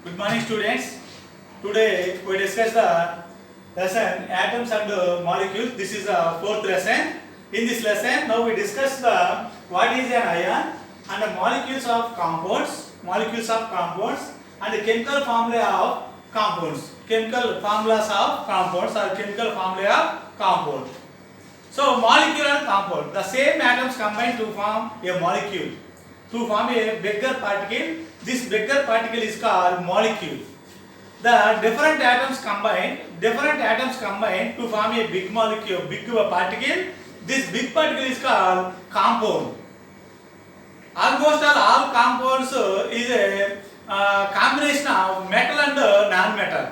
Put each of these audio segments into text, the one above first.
Good morning, students. Today we discuss the lesson atoms and molecules. This is the fourth lesson. In this lesson, now we discuss the what is an ion and the molecules of compounds, and the chemical formula of compounds, chemical formulas of compounds or chemical formula of compound. So molecule and compound, the same atoms combine to form a molecule, to form a bigger particle. This bigger particle is called molecule. The different atoms combine to form a big molecule, big particle. This big particle is called compound. Almost all compounds is a combination of metal and non-metal.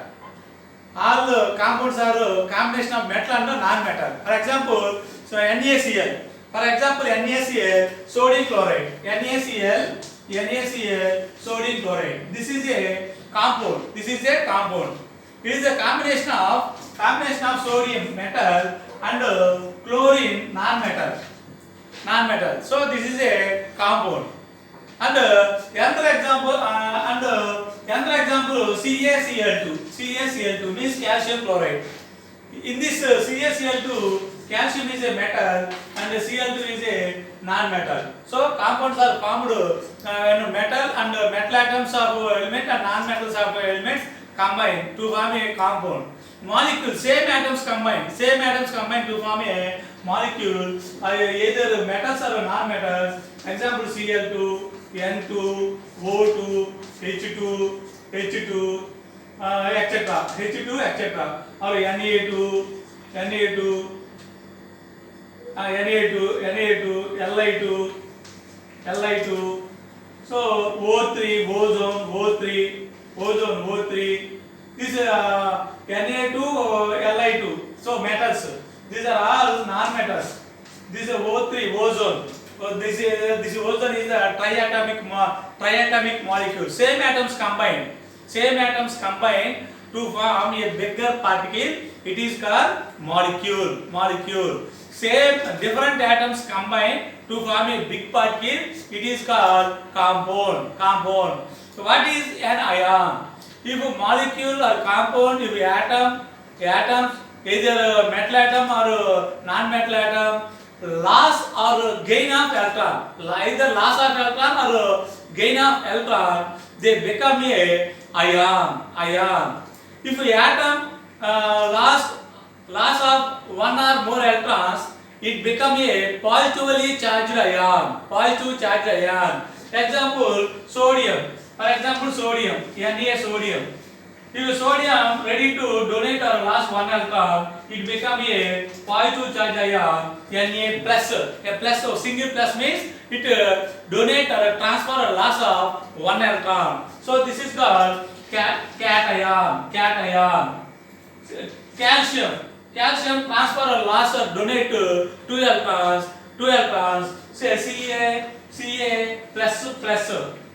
All compounds are a combination of metal and non-metal. For example, so NaCl. For example, NaCl, sodium chloride. NaCl, sodium chloride. This is a compound. It is a combination of sodium metal and chlorine non-metal. So this is a compound. And another example, CaCl2 means calcium chloride. In this CaCl2, calcium is a metal and Cl2 is a non-metal. So compounds are formed metal and metal atoms of element and non-metals of elements combine to form a compound. Molecule, same atoms combine to form a molecule, either metals or non-metals. Example, Cl2, N2, O2, H2, etc. Or Na2, Li2. So O3, ozone. This Na2, Li2. So metals. These are all non-metals. This is O3, ozone. So this ozone is a triatomic molecule. Same atoms combine to form a bigger particle. It is called molecule. Same different atoms combine to form a big particle. It is called compound. So what is an ion? If a molecule or compound, if atoms, either metal atom or non-metal atom, loss or gain of electron, either loss of electron or gain of electron, they become a ion. If an atom loss of one or more electrons, it become a positively charged ion. Example, sodium. For example, sodium, Na sodium. If sodium ready to donate or lost one electron, it become a positive charge ion, Na plus. A plus, so single plus means it donate or transfer or loss of one electron. So this is called cation. Calcium transfer or loss or donate two electrons. Say Ca plus.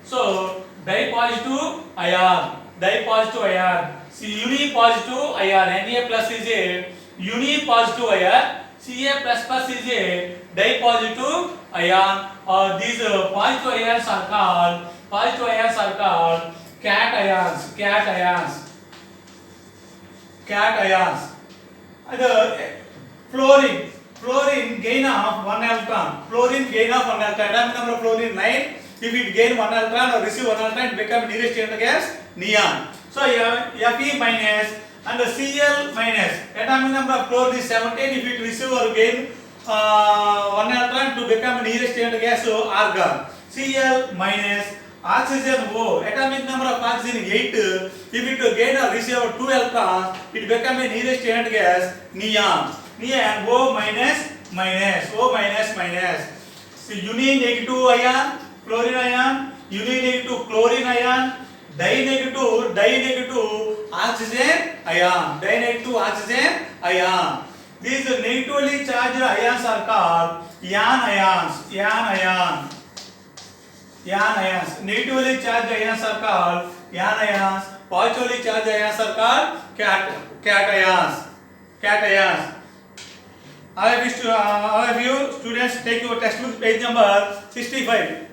So dipositive ion. Unipositive ion. Na plus is a unipositive ion. Ca plus is a dipositive ion. These positive ions are called cations. And fluorine gain of one electron. Atomic number of fluorine 9. If it gain one electron or receive one electron, it become nearest element gas neon. So Fe minus and Cl minus. Atomic number of fluorine is 17. If it receive or gain one electron, to become nearest element gas argon. Cl minus. Oxygen O. Atomic number of oxygen 8. If it gain or receive 2 electrons, it become a nearest element gas neon. O minus. So uni-negative ion, fluorine ion, uni-negative chlorine ion, di-negative oxygen ion. These negatively charged ions are called ion ions. Negatively charged ions are called ions. Positively charged ions are called cations. All of you students, take your textbook page number 65.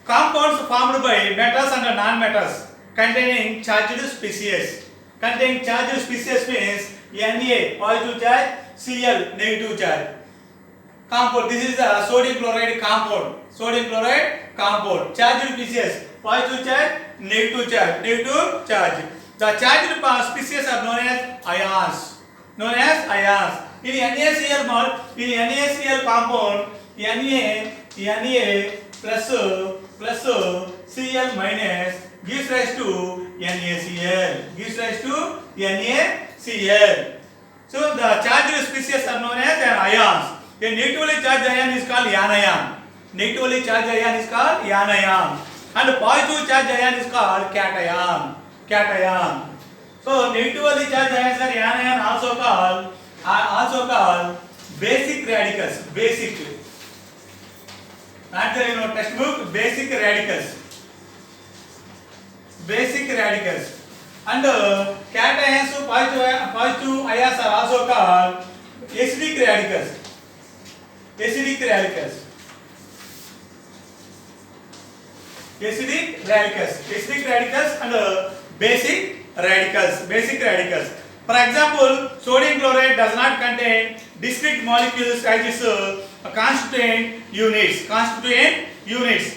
Compounds formed by metals and non-metals containing charged species. Containing charged species means Na positive charge, Cl negative charge. Compound. This is the sodium chloride compound. Sodium chloride compound. Charged species. Positive charge, negative charge. Negative charge. The charged species are known as ions. Known as ions. In NaCl compound, Na plus Cl minus gives rise to NaCl. Gives rise to NaCl. So the charged species are known as ions. A negatively charged ion is called anion. Negatively charged ion is called anion. And positive charged ion is called cation. Cation. So negatively charged ions are anion, also called basic radicals. Basic. Not there in our textbook. Basic radicals. Basic radicals. And cations, positive ions are also called acidic radicals. Acidic radicals. Acidic radicals. Acidic radicals and basic radicals. Basic radicals. For example, sodium chloride does not contain discrete molecules as its constituent units. Constituent units.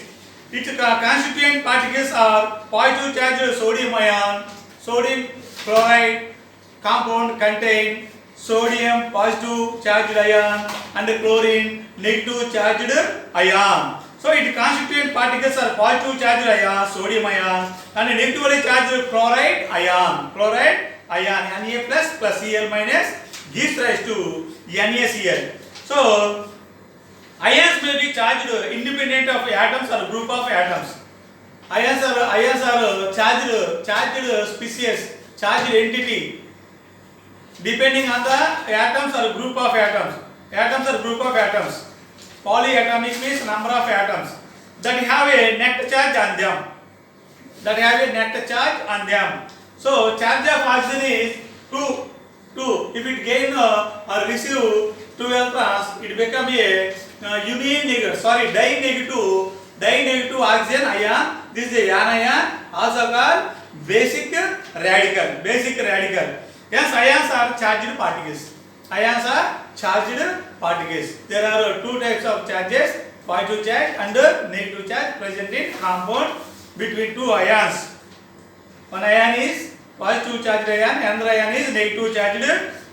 Its constituent particles are positive charged sodium ion. Sodium chloride compound contain sodium positive charged ion and chlorine negative charged ion. So its constituent particles are positive charged ion, sodium ion, and negatively charged chloride ion. Chloride ion, Na plus Cl minus gives rise to NaCl. So ions may be charged independent of atoms or group of atoms. Ions are charged species, charged entity, depending on the atoms or group of atoms. Atoms or group of atoms. Polyatomic means number of atoms that have a net charge on them. That have a net charge on them. So charge of oxygen is 2. If it gain or receive 2 electrons, it become a di-negative oxygen ion. This is a anion, also called basic radical. Basic radical. Yes, ions are charged particles. Ions are charged particles. There are 2 types of charges, positive charge and negative charge present in compound between 2 ions. One ion is positive charged ion, another ion is negative charged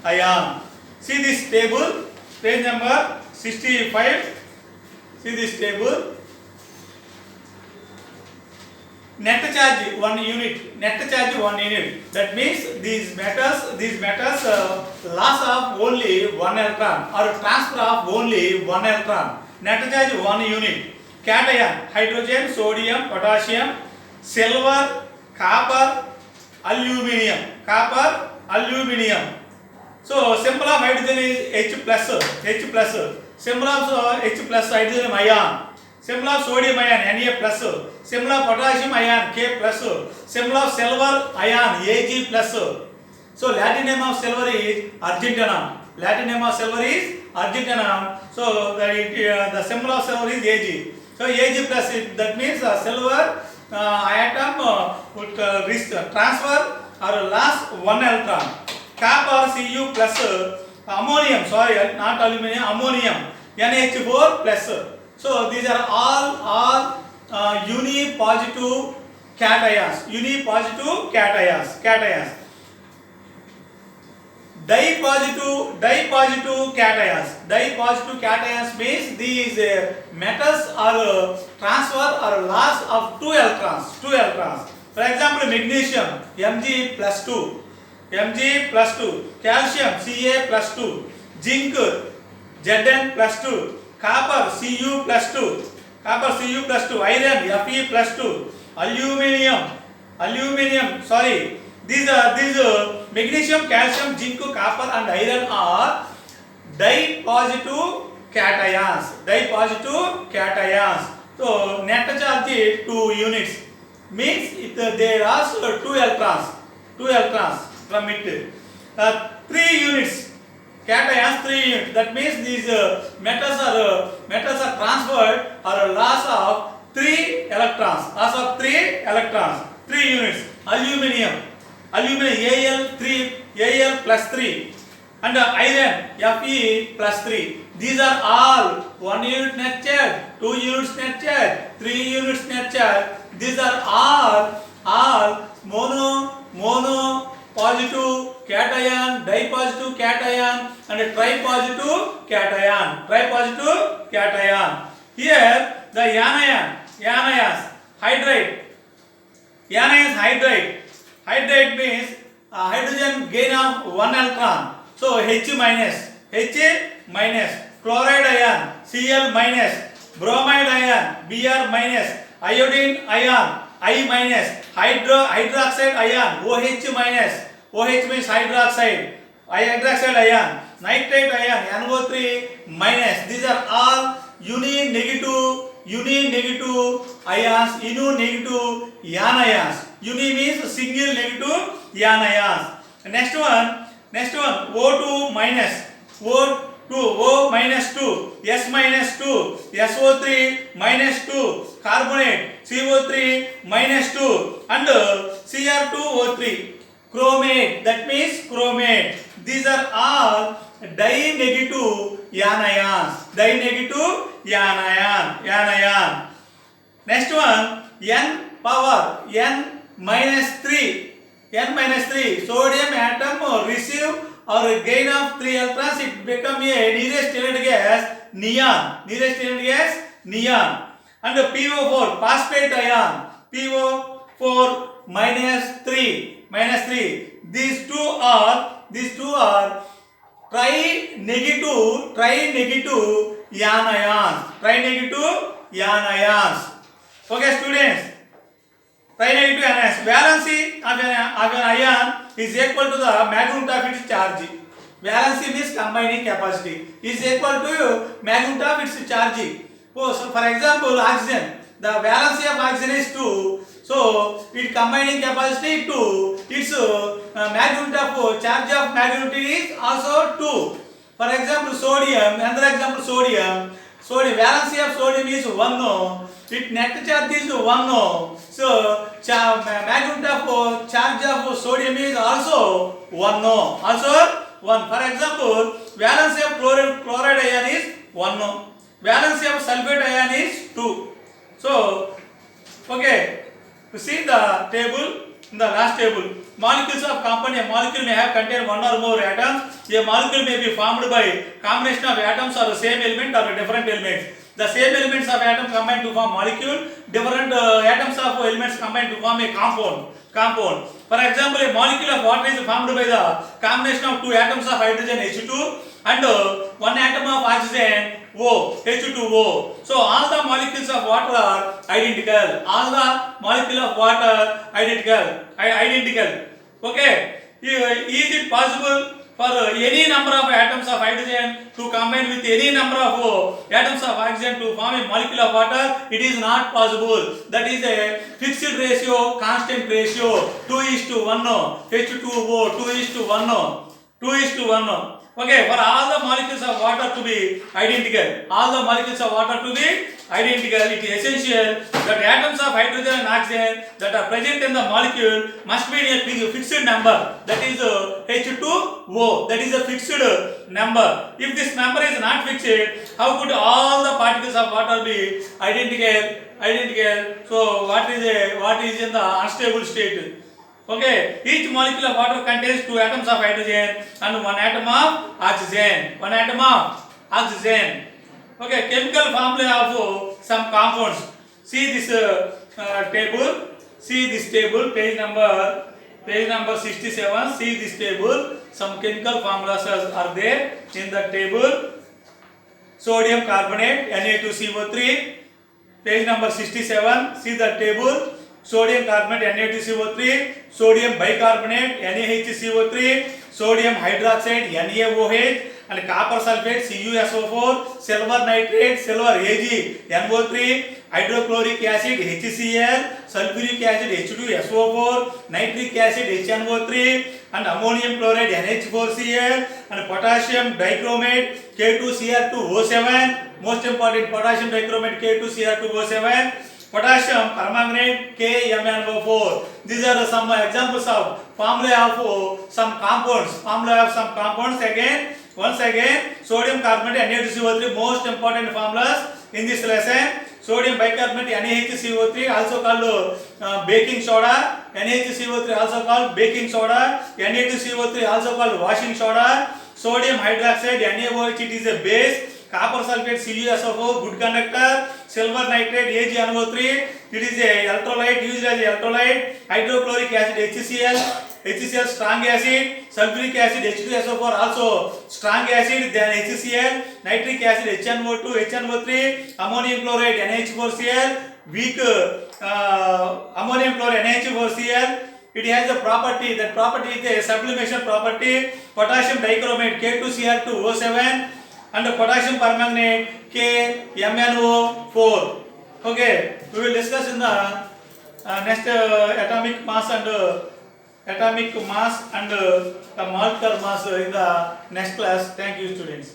ion. See this table, page number 65. See this table. Net charge 1 unit. Net charge 1 unit. That means these metals loss of only 1 electron or transfer of only 1 electron. Net charge 1 unit. Cation, hydrogen, sodium, potassium, silver, copper, aluminium. Copper, aluminium. So symbol of hydrogen is H plus. Symbol of H plus hydrogen ion. Symbol of sodium ion Na plus. Symbol of potassium ion K plus. Symbol of silver ion Ag plus. So Latin name of silver is argentinum. Latin name of silver is argentinum. So the symbol of silver is Ag. So Ag plus, that means silver atom would transfer or loss 1 electron. Copper Cu plus, ammonium, sorry, not aluminium, ammonium NH4 plus. So these are all unipositive cations. Unipositive cations. Dipositive cations. Dipositive cations means these metals are transfer or loss of 2 electrons. For example, magnesium Mg plus 2. Calcium Ca plus 2. Zinc Zn plus 2. Copper Cu plus 2. Iron Fe plus 2. Aluminium. Sorry. These magnesium, calcium, zinc, copper and iron are dipositive cations. So net charge is 2 units. Means there are also 2 electrons from it. 3 units. Cations 3 units. That means these metals are transferred or loss of 3 electrons. Loss of 3 electrons. 3 units. Aluminium. Al 3 Al plus 3 and iron Fe plus 3. These are all 1 unit net charge, 2 units net charge, 3 units net charge. These are all mono positive cation, dipositive cation and tripositive cation. Here the anions hydride means hydrogen gain of 1 electron, so H minus, chloride ion Cl minus, bromide ion Br minus, iodine ion I minus, hydroxide ion OH minus, OH means hydroxide ion, nitrate ion NO3 minus. These are all union negative ions, negative anions. Uni means single negative anions. Next one O2 minus, O minus 2, S minus 2, SO3 minus 2, carbonate CO3 minus 2 and Cr2O3, chromate, that means chromate. These are all di-negative anions. Next one N power N minus 3, sodium atom receive or gain of 3 electrons, it become a nearest element gas neon and PO4 phosphate ion PO4 minus 3. These two are tri-negative anions. Okay students, tri-negative anions. Valency of an ion is equal to the magnitude of its charge. Valency means combining capacity is equal to magnitude of its charge. So for example, oxygen, the valency of oxygen is 2, so its combining capacity 2, its magnitude of charge of magnitude is also 2. For example, sodium, another example sodium, valency of sodium is 1, its net charge is 1, so magnitude of charge of sodium is also 1. For example, valency of chloride ion is 1, valency of sulfate ion is 2. So okay, to see the table, in the last table, molecules of compound, a molecule may have contain one or more atoms. A molecule may be formed by combination of atoms or the same element or different elements. The same elements of atom combine to form molecule, different atoms of elements combine to form a compound. For example, a molecule of water is formed by the combination of 2 atoms of hydrogen H2 and 1 atom of oxygen O, H2O. So all the molecules of water are identical. Okay. Is it possible for any number of atoms of hydrogen to combine with any number of atoms of oxygen to form a molecule of water? It is not possible. That is a fixed ratio, constant ratio, 2:1, H2O, 2:1. Okay, for all the molecules of water to be identical, it is essential that atoms of hydrogen and oxygen that are present in the molecule must be a fixed number, that is H2O, that is a fixed number. If this number is not fixed, how could all the particles of water be identical? So what is in the unstable state? Okay, each molecule of water contains 2 atoms of hydrogen and 1 atom of oxygen. Okay, chemical formula of some compounds. See this table, page number 67. See this table. Some chemical formulas are there in the table. Sodium carbonate, Na2CO3. Page number 67. See the table. Sodium carbonate Na2CO3, sodium bicarbonate NaHCO3, sodium hydroxide NaOH and copper sulfate CuSO4, silver nitrate, silver Ag NO3, hydrochloric acid HCl, sulfuric acid H2SO4, nitric acid HNO3 and ammonium chloride NH4Cl and potassium dichromate K2Cr2O7, most important potassium dichromate K2Cr2O7 Potassium permanganate KMnO4. These are some examples of formula of some compounds. Formula of some compounds again. Once again, sodium carbonate Na2CO3, most important formulas in this lesson. Sodium bicarbonate NaHCO3, also called baking soda. NaHCO3 also called baking soda. Na2CO3 also called washing soda. Sodium hydroxide NaOH, it is a base. Copper sulfate CuSO4, good conductor. Silver nitrate AgNO3, it is a electrolyte, used as electrolyte. Hydrochloric acid HCl strong acid. Sulfuric acid H2SO4 also strong acid than HCl. Nitric acid HNO2 HNO3. Ammonium chloride NH4Cl, weak ammonium chloride NH4Cl. It has a property, that property is a sublimation property. Potassium dichromate K2Cr2O7 and potassium permanganate KMnO4. Okay, we will discuss in the next atomic mass and the molecular mass in the next class. Thank you, students.